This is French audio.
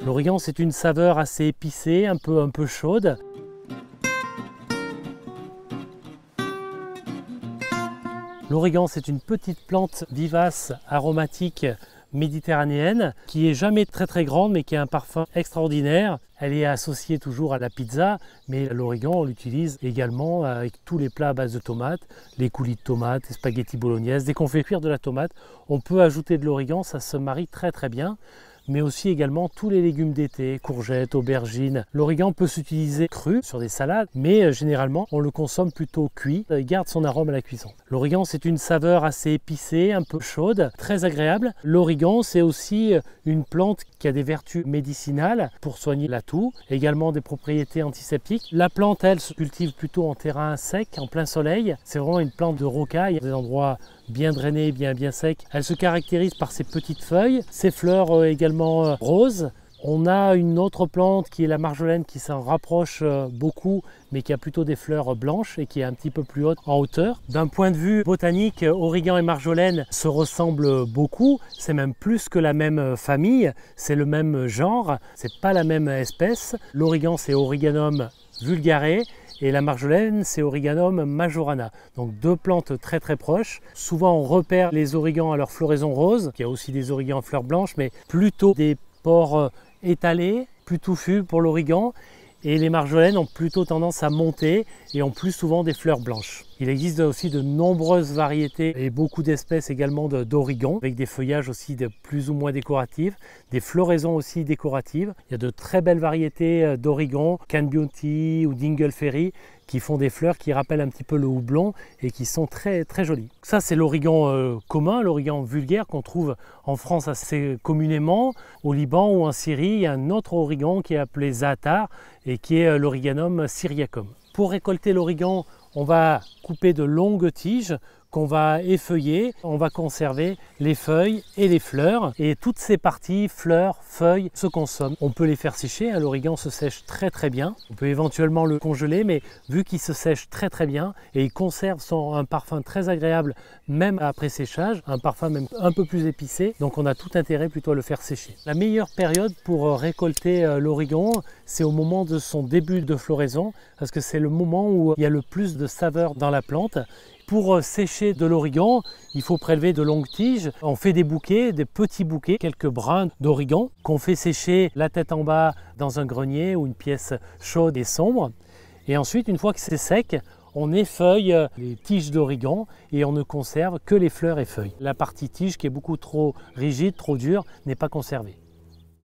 L'origan, c'est une saveur assez épicée, un peu chaude. L'origan, c'est une petite plante vivace, aromatique, méditerranéenne, qui est jamais très grande, mais qui a un parfum extraordinaire. Elle est associée toujours à la pizza, mais l'origan, on l'utilise également avec tous les plats à base de tomates, les coulis de tomates, les spaghettis bolognaises. Dès qu'on fait cuire de la tomate, on peut ajouter de l'origan, ça se marie très bien. Mais aussi également tous les légumes d'été, courgettes, aubergines. L'origan peut s'utiliser cru sur des salades, mais généralement on le consomme plutôt cuit. Il garde son arôme à la cuisson. L'origan, c'est une saveur assez épicée, un peu chaude, très agréable. L'origan, c'est aussi une plante qui a des vertus médicinales pour soigner la toux, également des propriétés antiseptiques. La plante, elle, se cultive plutôt en terrain sec, en plein soleil. C'est vraiment une plante de rocaille, des endroits bien drainés, bien secs. Elle se caractérise par ses petites feuilles, ses fleurs également roses. On a une autre plante qui est la marjolaine qui s'en rapproche beaucoup, mais qui a plutôt des fleurs blanches et qui est un petit peu plus haute en hauteur. D'un point de vue botanique, origan et marjolaine se ressemblent beaucoup. C'est même plus que la même famille, c'est le même genre, c'est pas la même espèce. L'origan, c'est Origanum vulgare. Et la marjolaine, c'est Origanum majorana. Donc deux plantes très proches. Souvent on repère les origans à leur floraison rose. Il y a aussi des origans à fleurs blanches, mais plutôt des pores étalés, plus touffus pour l'origan. Et les marjolaines ont plutôt tendance à monter et ont plus souvent des fleurs blanches. Il existe aussi de nombreuses variétés et beaucoup d'espèces également d'origan, avec des feuillages aussi de plus ou moins décoratifs, des floraisons aussi décoratives. Il y a de très belles variétés d'origan, Can Beauty ou Dingleferry, qui font des fleurs qui rappellent un petit peu le houblon et qui sont très jolies. Ça, c'est l'origan commun, l'origan vulgaire qu'on trouve en France assez communément. Au Liban ou en Syrie, il y a un autre origan qui est appelé za'atar et qui est l'Origanum syriacum. Pour récolter l'origan, on va couper de longues tiges qu'on va effeuiller. On va conserver les feuilles et les fleurs. Et toutes ces parties, fleurs, feuilles, se consomment. On peut les faire sécher. L'origan se sèche très bien. On peut éventuellement le congeler, mais vu qu'il se sèche très bien et il conserve un parfum très agréable même après séchage, un parfum même un peu plus épicé, donc on a tout intérêt plutôt à le faire sécher. La meilleure période pour récolter l'origan, c'est au moment de son début de floraison, parce que c'est le moment où il y a le plus de saveur dans la plante. Pour sécher de l'origan, il faut prélever de longues tiges. On fait des bouquets, des petits bouquets, quelques brins d'origan qu'on fait sécher la tête en bas dans un grenier ou une pièce chaude et sombre. Et ensuite, une fois que c'est sec, on effeuille les tiges d'origan et on ne conserve que les fleurs et feuilles. La partie tige qui est beaucoup trop rigide, trop dure, n'est pas conservée.